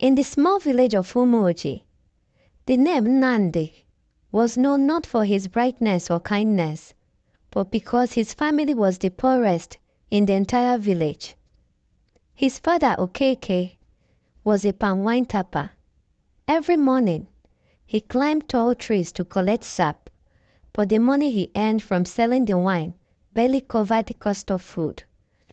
In the small village of Umuoji, the name Nnamdi was known not for his brightness or kindness, but because his family was the poorest in the entire village. His father, Okeke, was a palm wine tapper. Every morning, he climbed tall trees to collect sap, but the money he earned from selling the wine barely covered the cost of food,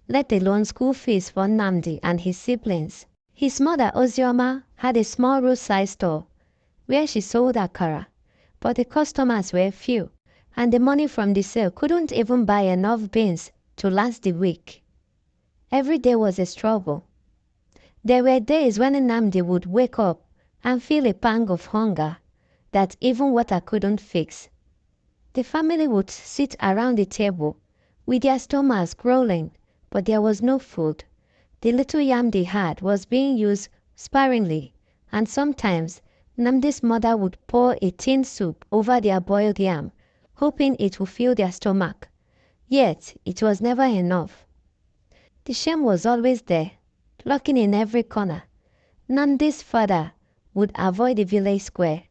let alone school fees for Nnamdi and his siblings. His mother, Ozioma, had a small roadside store where she sold akara, but the customers were few, and the money from the sale couldn't even buy enough beans to last the week. Every day was a struggle. There were days when Nnamdi would wake up and feel a pang of hunger that even water couldn't fix. The family would sit around the table with their stomachs growling, but there was no food. The little yam they had was being used sparingly, and sometimes Nnamdi's mother would pour a tin soup over their boiled yam, hoping it would fill their stomach. Yet it was never enough. The shame was always there, lurking in every corner. Nnamdi's father would avoid the village square,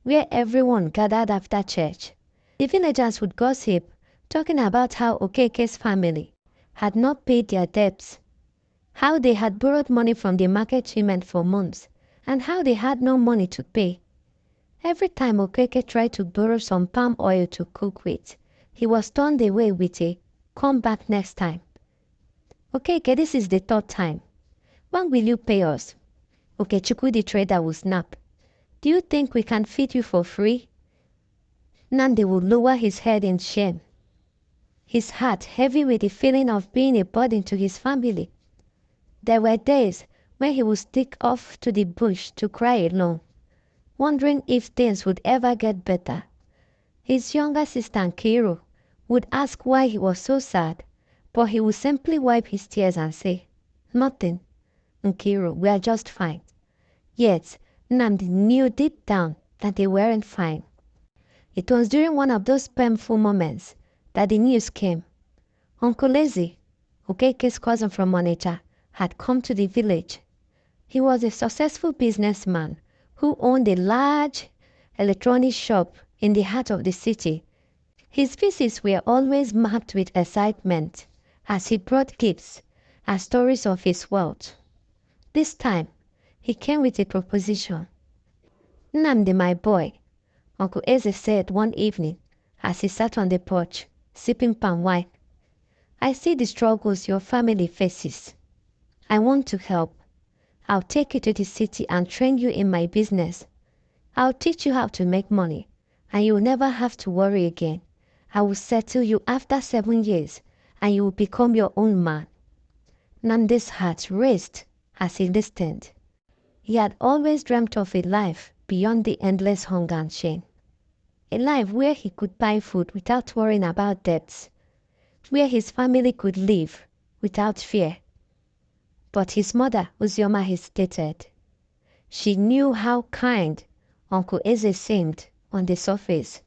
where everyone gathered after church. The villagers would gossip, talking about how Okeke's family had not paid their debts, how they had borrowed money from the market women for months, and how they had no money to pay. Every time Okeke tried to borrow some palm oil to cook with, he was turned away with a "come back next time." "Okeke, this is the third time. When will you pay us?" Okechukwu the trader would snap. "Do you think we can feed you for free?" Nnamdi would lower his head in shame, his heart heavy with the feeling of being a burden to his family. There were days when he would stick off to the bush to cry alone, wondering if things would ever get better. His younger sister Nkiru would ask why he was so sad, but he would simply wipe his tears and say, "Nothing, Nkiru, we are just fine." Yet Nnamdi knew deep down that they weren't fine. It was during one of those painful moments that the news came. Uncle Eze, Okeke's cousin from Onitsha, had come to the village. He was a successful businessman who owned a large electronics shop in the heart of the city. His visits were always marked with excitement as he brought gifts and stories of his wealth. This time, he came with a proposition. "Nnamdi, my boy," Uncle Eze said one evening as he sat on the porch, sipping palm wine, "I see the struggles your family faces. I want to help. I'll take you to the city and train you in my business. I'll teach you how to make money, and you'll never have to worry again. I will settle you after 7 years, and you will become your own man." Nnamdi's heart raced as he listened. He had always dreamt of a life beyond the endless hunger and shame. A life where he could buy food without worrying about debts, where his family could live without fear. But his mother, Ozioma, hesitated. She knew how kind Uncle Eze seemed on the surface,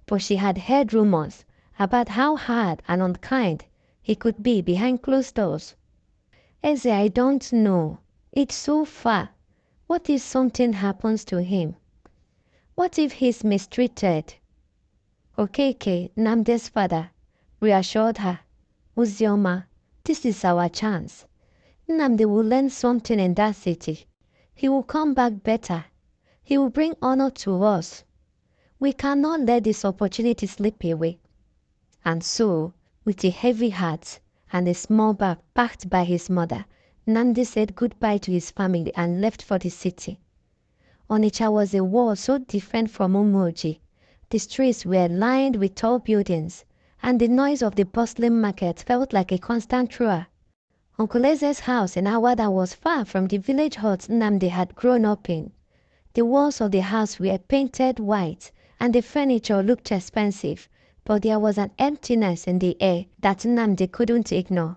but she had heard rumors about how hard and unkind he could be behind closed doors. "Eze, I don't know. It's so far. What if something happens to him? What if he's mistreated?" Okeke, Nnamdi's father, reassured her. "Ozioma, this is our chance. Nnamdi will learn something in that city. He will come back better. He will bring honor to us. We cannot let this opportunity slip away." And so, with a heavy heart and a small bag packed by his mother, Nnamdi said goodbye to his family and left for the city. Onitsha was a world so different from Umuoji. The streets were lined with tall buildings, and the noise of the bustling market felt like a constant chore. Uncle Eze's house in Awada was far from the village hut Nnamdi had grown up in. The walls of the house were painted white, and the furniture looked expensive, but there was an emptiness in the air that Nnamdi couldn't ignore.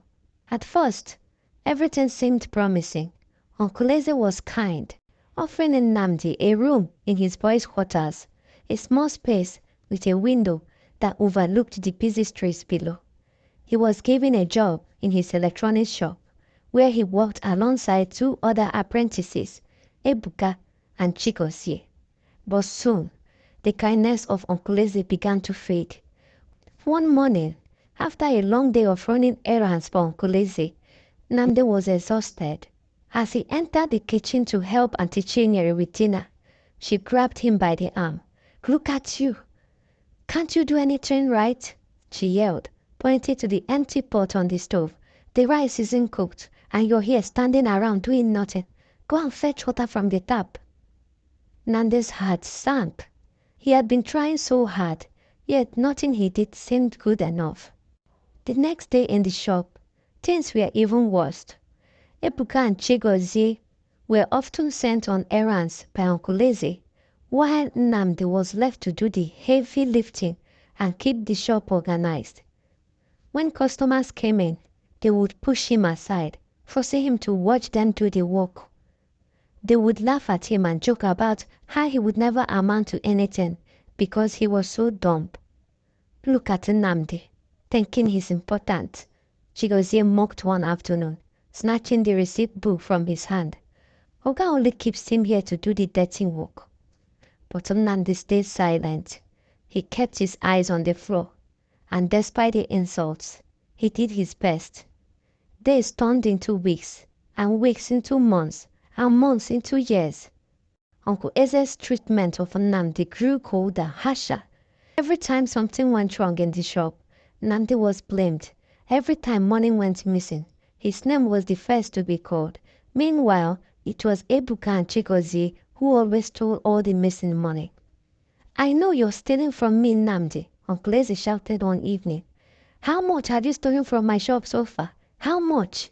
At first, everything seemed promising. Uncle Eze was kind, offering Nnamdi a room in his boys' quarters, a small space with a window that overlooked the busy streets below. He was given a job in his electronics shop, where he worked alongside 2 other apprentices Ebuka, and Chigozie. But soon, the kindness of Uncle Eze began to fade. One morning, after a long day of running errands for Uncle Eze, Nnamdi was exhausted. As he entered the kitchen to help Auntie Chinyere with dinner, she grabbed him by the arm. "Look at you! Can't you do anything right?" she yelled, pointing to the empty pot on the stove. "The rice isn't cooked, and you're here standing around doing nothing. Go and fetch water from the tap." Nnamdi's heart sank. He had been trying so hard, yet nothing he did seemed good enough. The next day in the shop, things were even worse. Ebuka and Chigozie were often sent on errands by Uncle Eze, while Nnamdi was left to do the heavy lifting and keep the shop organized. When customers came in, they would push him aside, forcing him to watch them do the work. They would laugh at him and joke about how he would never amount to anything because he was so dumb. "Look at Nnamdi, thinking he's important," Chigozie mocked one afternoon, snatching the receipt book from his hand. "Oga only keeps him here to do the dirty work." But Nnamdi stayed silent. He kept his eyes on the floor, and despite the insults, he did his best. Days turned into weeks, and weeks into months, and months into years. Uncle Eze's treatment of Nnamdi grew colder, harsher. Every time something went wrong in the shop, Nnamdi was blamed. Every time money went missing, his name was the first to be called. Meanwhile, it was Ebuka and Chigozie who always stole all the missing money. "I know you're stealing from me, Nnamdi," Uncle Eze shouted one evening. "How much have you stolen from my shop so far? How much?"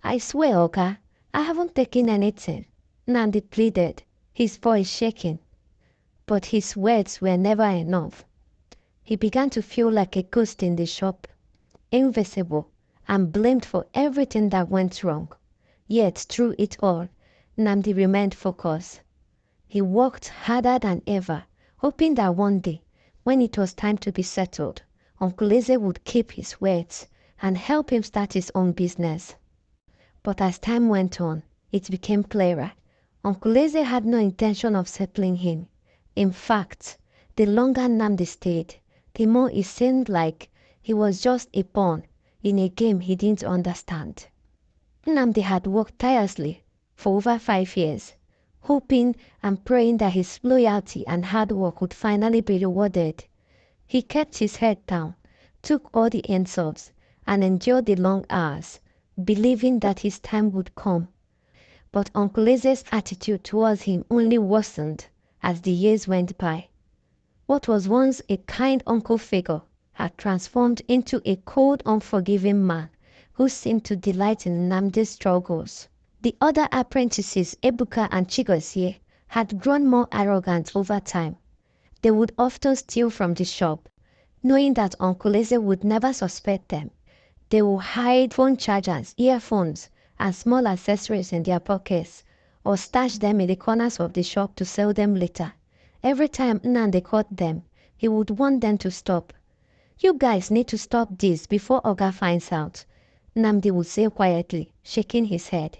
"I swear, Oga, I haven't taken anything," Nnamdi pleaded, his voice shaking. But his words were never enough. He began to feel like a ghost in the shop, invisible and blamed for everything that went wrong. Yet through it all, Nnamdi remained focused. He worked harder than ever, hoping that one day, when it was time to be settled, Uncle Eze would keep his words and help him start his own business. But as time went on, it became clearer. Uncle Eze had no intention of settling him. In fact, the longer Nnamdi stayed, the more it seemed like he was just a pawn in a game he didn't understand. Nnamdi had worked tirelessly for over 5 years, hoping and praying that his loyalty and hard work would finally be rewarded. He kept his head down, took all the insults, and endured the long hours, believing that his time would come. But Uncle Eze's attitude towards him only worsened as the years went by. What was once a kind uncle figure had transformed into a cold, unforgiving man who seemed to delight in Nnamdi's struggles. The other apprentices, Ebuka and Chigozie, had grown more arrogant over time. They would often steal from the shop, knowing that Uncle Eze would never suspect them. They would hide phone chargers, earphones, and small accessories in their pockets, or stash them in the corners of the shop to sell them later. Every time Nnamdi caught them, he would want them to stop. "You guys need to stop this before Oga finds out," Nnamdi would say quietly, shaking his head.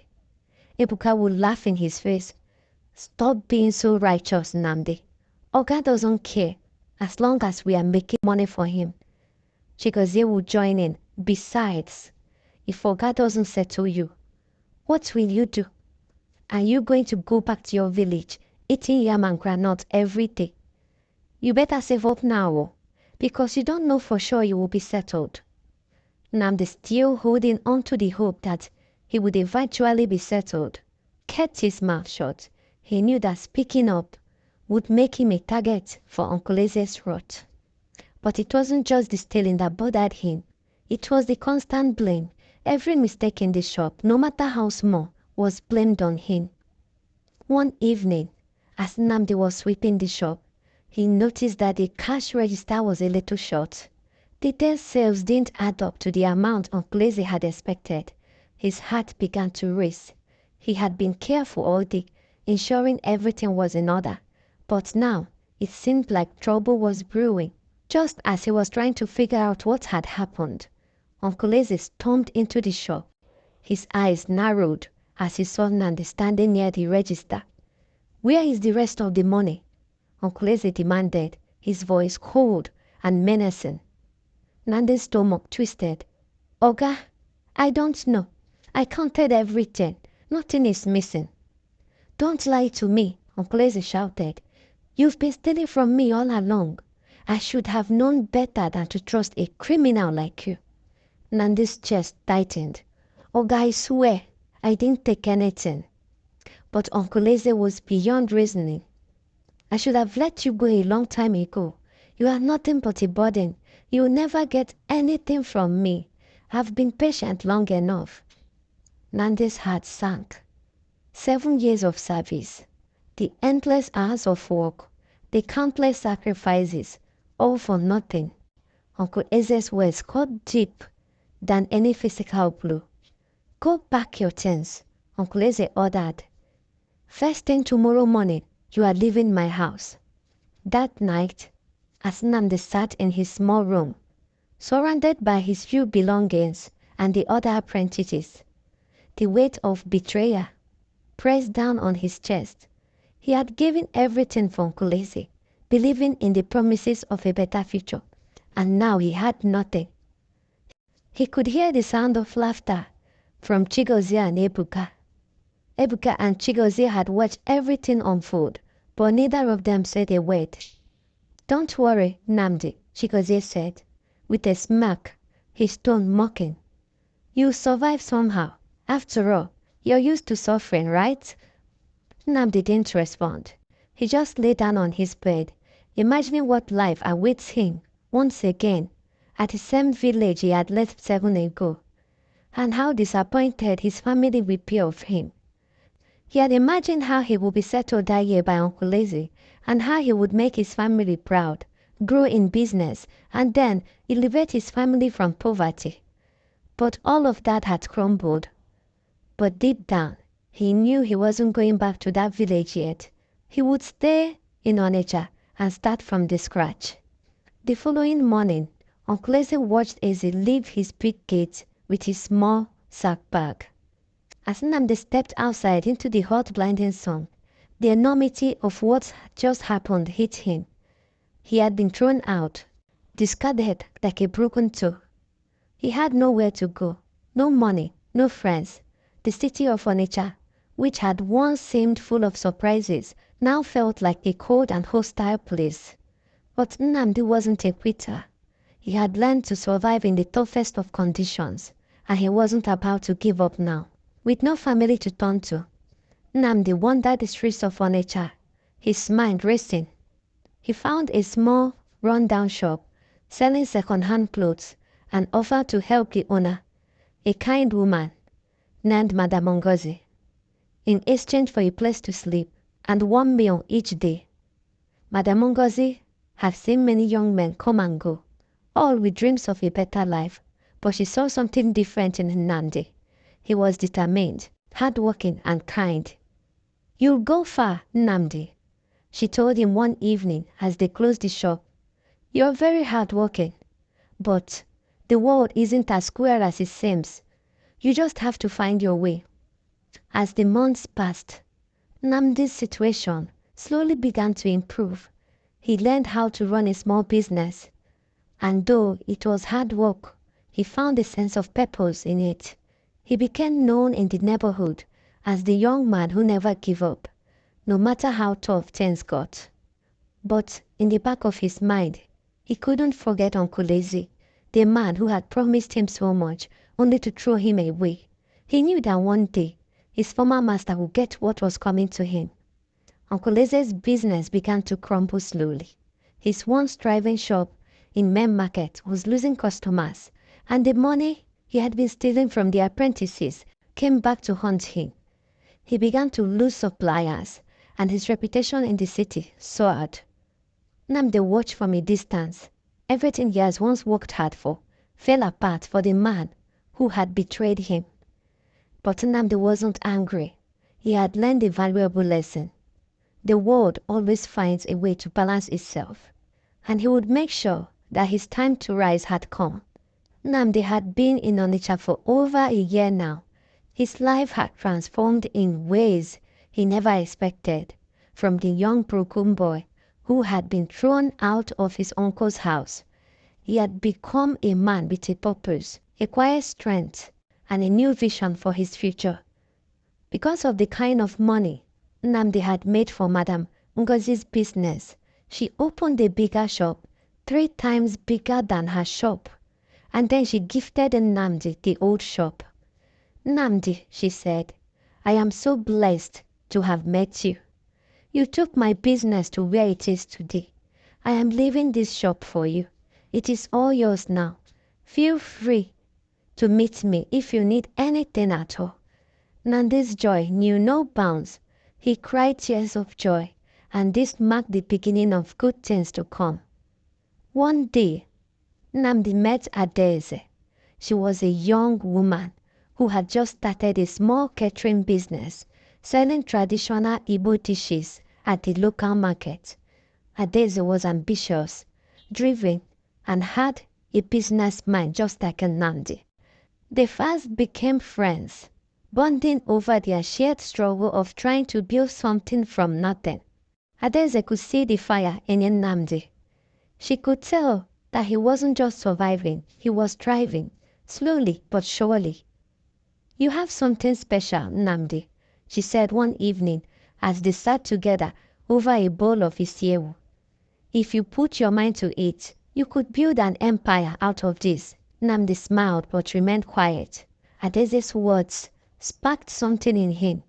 Ebuka would laugh in his face. "Stop being so righteous, Nnamdi. Oga doesn't care as long as we are making money for him." Chigozie would join in. "Besides, if Oga doesn't settle you, what will you do? Are you going to go back to your village eating yam and granite every day? You better save up now, because you don't know for sure you will be settled." Nnamdi, still holding on to the hope that he would eventually be settled, kept his mouth shut. He knew that speaking up would make him a target for Uncle Eze's wrath. But it wasn't just the stealing that bothered him. It was the constant blame. Every mistake in the shop, no matter how small, was blamed on him. One evening, as Nnamdi was sweeping the shop, he noticed that the cash register was a little short. The day's sales didn't add up to the amount Uncle Eze had expected. His heart began to race. He had been careful all day, ensuring everything was in order. But now, it seemed like trouble was brewing. Just as he was trying to figure out what had happened, Uncle Eze stormed into the shop. His eyes narrowed as he saw Nnamdi standing near the register. "Where is the rest of the money?" Uncle Eze demanded, his voice cold and menacing. Nnamdi's stomach twisted. "Oga, I don't know. I counted everything. Nothing is missing." "Don't lie to me," Uncle Eze shouted. "You've been stealing from me all along. I should have known better than to trust a criminal like you." Nnamdi's chest tightened. "Oga, I swear, I didn't take anything." But Uncle Eze was beyond reasoning. "I should have let you go a long time ago. You are nothing but a burden. You will never get anything from me. I've been patient long enough." Nnamdi's heart sank. 7 years of service, the endless hours of work, the countless sacrifices, all for nothing. Uncle Eze's words cut deep than any physical blow. "Go pack your things," Uncle Eze ordered. "First thing tomorrow morning, you are leaving my house." That night, as Nnamdi sat in his small room, surrounded by his few belongings and the other apprentices, the weight of betrayal pressed down on his chest. He had given everything for Uncle Eze, believing in the promises of a better future, and now he had nothing. He could hear the sound of laughter from Chigozie and Ebuka. Ebuka and Chigozie had watched everything unfold, but neither of them said a word. "Don't worry, Nnamdi," Chigozie said, with a smirk, his tone mocking. "You'll survive somehow. After all, you're used to suffering, right?" Nnamdi didn't respond. He just lay down on his bed, imagining what life awaits him once again at the same village he had left 7 ago, and how disappointed his family would be of him. He had imagined how he would be settled that year by Uncle Eze, and how he would make his family proud, grow in business, and then elevate his family from poverty. But all of that had crumbled. But deep down, he knew he wasn't going back to that village yet. He would stay in Onitsha and start from the scratch. The following morning, Uncle Eze watched Eze leave his big gate with his small sack bag. As Nnamdi stepped outside into the hot blinding sun, the enormity of what just happened hit him. He had been thrown out, discarded like a broken toe. He had nowhere to go, no money, no friends. The city of Onitsha, which had once seemed full of surprises, now felt like a cold and hostile place. But Nnamdi wasn't a quitter. He had learned to survive in the toughest of conditions, and he wasn't about to give up now. With no family to turn to, Nnamdi wandered the streets of Onitsha, his mind racing. He found a small, run-down shop selling second-hand clothes and offered to help the owner, a kind woman named Madam Ngozi, in exchange for a place to sleep and one meal each day. Madam Ngozi had seen many young men come and go, all with dreams of a better life, but she saw something different in Nnamdi. He was determined, hardworking, and kind. "You'll go far, Nnamdi," she told him one evening as they closed the shop. "You're very hardworking, but the world isn't as square as it seems. You just have to find your way." As the months passed, Nnamdi's situation slowly began to improve. He learned how to run a small business, and though it was hard work, he found a sense of purpose in it. He became known in the neighborhood as the young man who never gave up, no matter how tough things got. But in the back of his mind, he couldn't forget Uncle Eze, the man who had promised him so much only to throw him away. He knew that one day his former master would get what was coming to him. Uncle Eze's business began to crumble slowly. His once thriving shop in Main Market was losing customers, and the money he had been stealing from the apprentices came back to haunt him. He began to lose suppliers, and his reputation in the city soared. Nnamdi watched from a distance. Everything he has once worked hard for fell apart for the man who had betrayed him. But Nnamdi wasn't angry. He had learned a valuable lesson. The world always finds a way to balance itself, and he would make sure that his time to rise had come. Nnamdi had been in Onitsha for over a year now, His life had transformed in ways he never expected. From the young broken boy who had been thrown out of his uncle's house, he had become a man with a purpose, a quiet strength, and a new vision for his future. Because of the kind of money Nnamdi had made for Madam Ngozi's business, she opened a bigger shop, 3 times bigger than her shop, and then she gifted Nnamdi the old shop. "Nnamdi," she said, "I am so blessed to have met you. You took my business to where it is today. I am leaving this shop for you. It is all yours now. Feel free to meet me if you need anything at all." Nnamdi's joy knew no bounds. He cried tears of joy, and this marked the beginning of good things to come. One day, Nnamdi met Adaeze. She was a young woman who had just started a small catering business, selling traditional Igbo dishes at the local market. Adaeze was ambitious, driven, and had a business mind just like Nnamdi. They fast became friends, bonding over their shared struggle of trying to build something from nothing. Adaeze could see the fire in Nnamdi. She could tell that he wasn't just surviving, he was thriving, slowly but surely. "You have something special, Nnamdi," she said one evening as they sat together over a bowl of isiewu. "If you put your mind to it, you could build an empire out of this." Nnamdi smiled but remained quiet. Adaeze's words sparked something in him,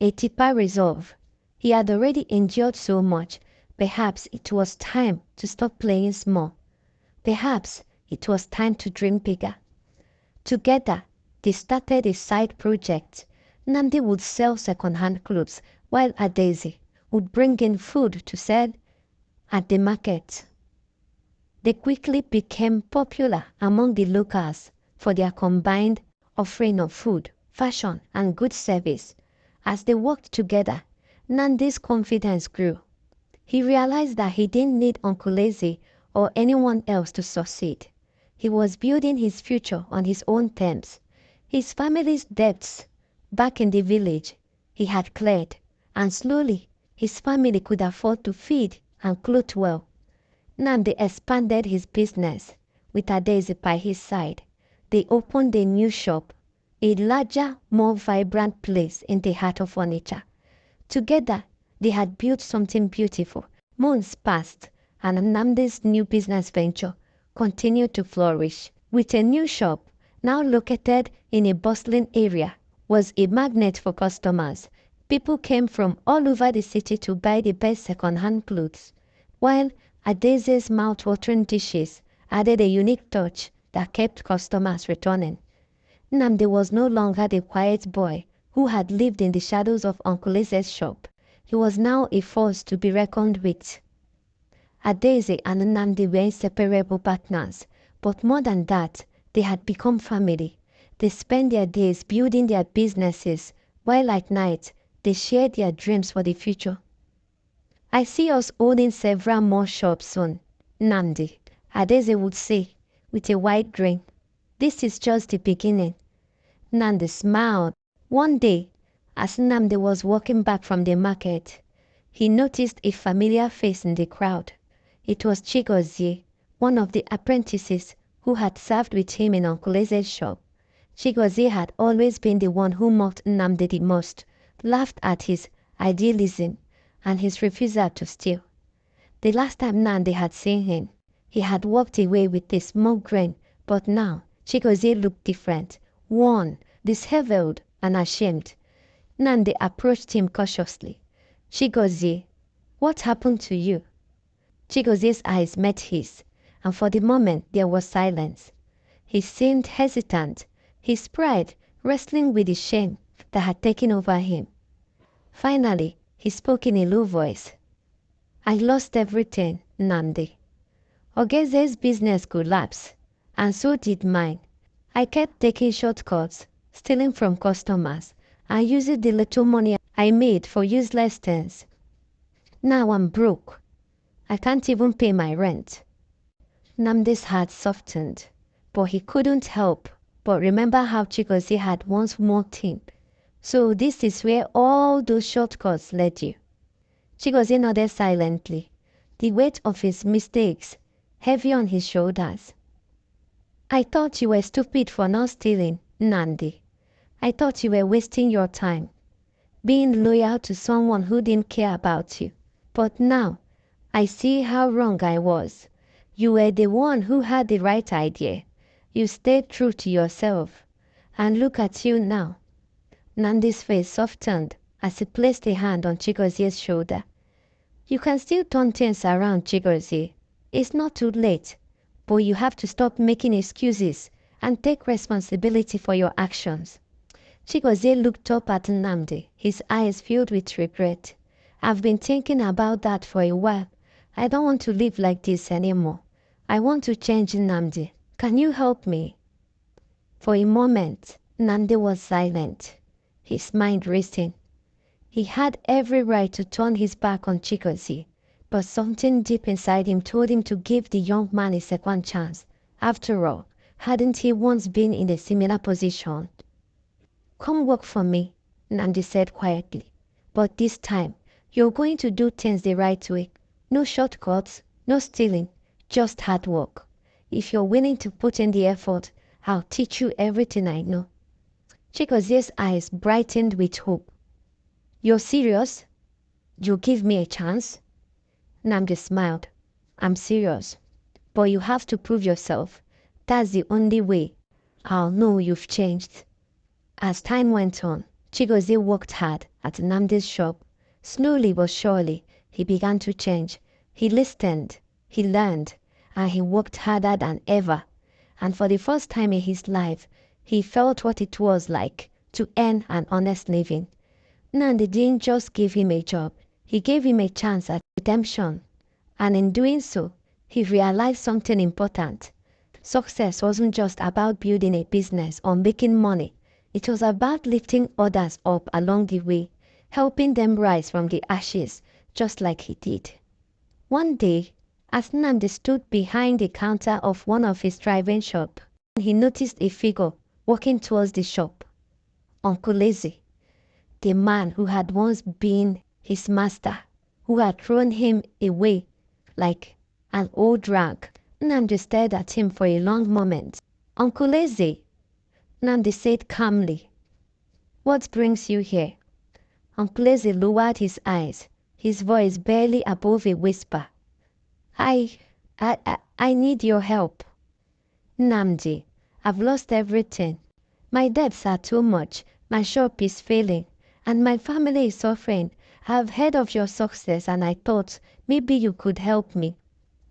a deeper resolve. He had already endured so much. Perhaps it was time to stop playing small. Perhaps it was time to dream bigger. Together, they started a side project. Nnamdi would sell second-hand clothes, while Adaeze would bring in food to sell at the market. They quickly became popular among the locals for their combined offering of food, fashion, and good service. As they worked together, Nnamdi's confidence grew. He realized that he didn't need Uncle Eze or anyone else to succeed. He was building his future on his own terms. His family's debts back in the village he had cleared, and slowly his family could afford to feed and clothe well. Nnamdi expanded his business with Adaeze by his side. They opened a new shop, a larger, more vibrant place in the heart of Onitsha. Together, they had built something beautiful. Months passed, and Nnamdi's new business venture continued to flourish. With a new shop, now located in a bustling area, was a magnet for customers. People came from all over the city to buy the best second-hand clothes, while Adaeze's mouth-watering dishes added a unique touch that kept customers returning. Nnamdi was no longer the quiet boy who had lived in the shadows of Uncle Eze's shop. He was now a force to be reckoned with. Adaeze and Nnamdi were inseparable partners, but more than that, they had become family. They spent their days building their businesses, while at night, they shared their dreams for the future. "I see us owning several more shops soon, Nnamdi," Adaeze would say, with a wide grin. "This is just the beginning." Nnamdi smiled. One day, as Nnamdi was walking back from the market, he noticed a familiar face in the crowd. It was Chigozie, one of the apprentices who had served with him in Uncle Eze's shop. Chigozie had always been the one who mocked Nnamdi the most, laughed at his idealism and his refusal to steal. The last time Nnamdi had seen him, he had walked away with a small grin, but now Chigozie looked different, worn, disheveled, and ashamed. Nnamdi approached him cautiously. "Chigozie, what happened to you?" Chigozie's eyes met his, and for the moment there was silence. He seemed hesitant, his pride wrestling with the shame that had taken over him. Finally, he spoke in a low voice. "I lost everything, Nnamdi. Ogeze's business collapsed, and so did mine. I kept taking shortcuts, stealing from customers, and using the little money I made for useless things. Now I'm broke. I can't even pay my rent." Nnamdi's heart softened, but he couldn't help But remember how Chigozie had once mocked him. So this is where all those shortcuts led you. Chigozie nodded silently, the weight of his mistakes heavy on his shoulders. I thought you were stupid for not stealing, Nnamdi. I thought you were wasting your time, being loyal to someone who didn't care about you. But now, I see how wrong I was. You were the one who had the right idea. You stayed true to yourself. And look at you now. Nnamdi's face softened as he placed a hand on Chigozie's shoulder. You can still turn things around, Chigozie. It's not too late. But you have to stop making excuses and take responsibility for your actions. Chigozie looked up at Nnamdi, his eyes filled with regret. I've been thinking about that for a while. I don't want to live like this anymore. I want to change, Nnamdi. Can you help me? For a moment, Nnamdi was silent, his mind racing. He had every right to turn his back on Chigozie, but something deep inside him told him to give the young man a second chance. After all, hadn't he once been in a similar position? Come work for me, Nnamdi said quietly. But this time, you're going to do things the right way. No shortcuts, no stealing, just hard work. If you're willing to put in the effort, I'll teach you everything I know. Chigozie's eyes brightened with hope. You're serious? You'll give me a chance? Nnamdi smiled. I'm serious. But you have to prove yourself. That's the only way I'll know you've changed. As time went on, Chigozie worked hard at Nnamdi's shop. Slowly but surely, he began to change. He listened, he learned, and he worked harder than ever. And for the first time in his life, he felt what it was like to earn an honest living. Nnamdi didn't just give him a job, he gave him a chance at redemption. And in doing so, he realized something important. Success wasn't just about building a business or making money. It was about lifting others up along the way, helping them rise from the ashes, just like he did. One day, as Nnamdi stood behind the counter of one of his thriving shops, he noticed a figure walking towards the shop. Uncle Lazy, the man who had once been his master, who had thrown him away like an old rag. Nnamdi stared at him for a long moment. Uncle Lazy, Nnamdi said calmly, what brings you here? Uncle Lazy lowered his eyes, his voice barely above a whisper. I need your help. Nnamdi, I've lost everything. My debts are too much, my shop is failing, and my family is suffering. I've heard of your success and I thought maybe you could help me.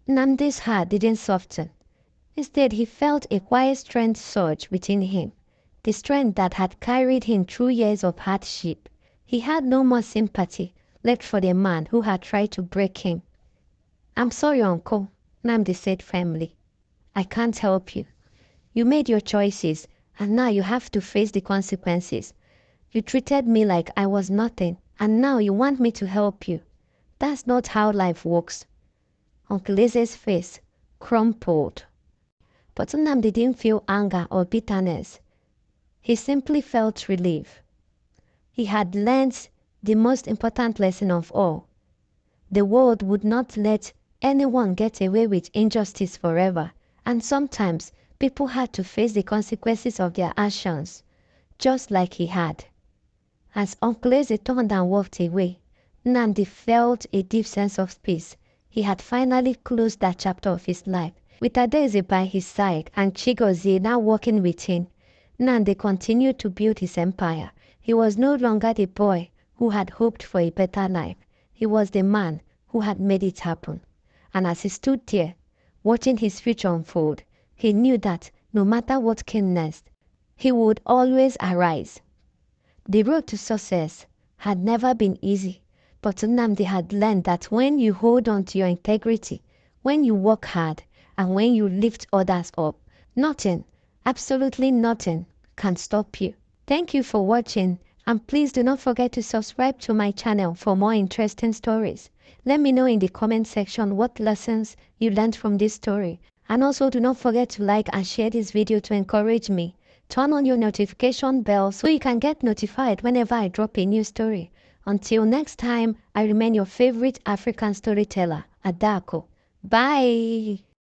Nnamdi's heart didn't soften. Instead, he felt a quiet strength surge within him, the strength that had carried him through years of hardship. He had no more sympathy left for the man who had tried to break him. I'm sorry, Uncle, Nnamdi said firmly. I can't help you. You made your choices, and now you have to face the consequences. You treated me like I was nothing, and now you want me to help you. That's not how life works. Uncle Lazy's face crumpled. But Nnamdi didn't feel anger or bitterness. He simply felt relief. He had learned the most important lesson of all. The world would not let anyone get away with injustice forever, and sometimes people had to face the consequences of their actions, just like he had. As Uncle Lazy turned and walked away, Nnamdi felt a deep sense of peace. He had finally closed that chapter of his life. With Adaeze by his side and Chigozie now working with him, Nnamdi continued to build his empire. He was no longer the boy who had hoped for a better life. He was the man who had made it happen. And as he stood there, watching his future unfold, he knew that no matter what came next, he would always arise. The road to success had never been easy, but Nnamdi had learned that when you hold on to your integrity, when you work hard, and when you lift others up, nothing, absolutely nothing, can stop you. Thank you for watching, and please do not forget to subscribe to my channel for more interesting stories. Let me know in the comment section what lessons you learned from this story, and also do not forget to like and share this video to encourage me. Turn on your notification bell so you can get notified whenever I drop a new story. Until next time, I remain your favorite African storyteller, Adako. Bye!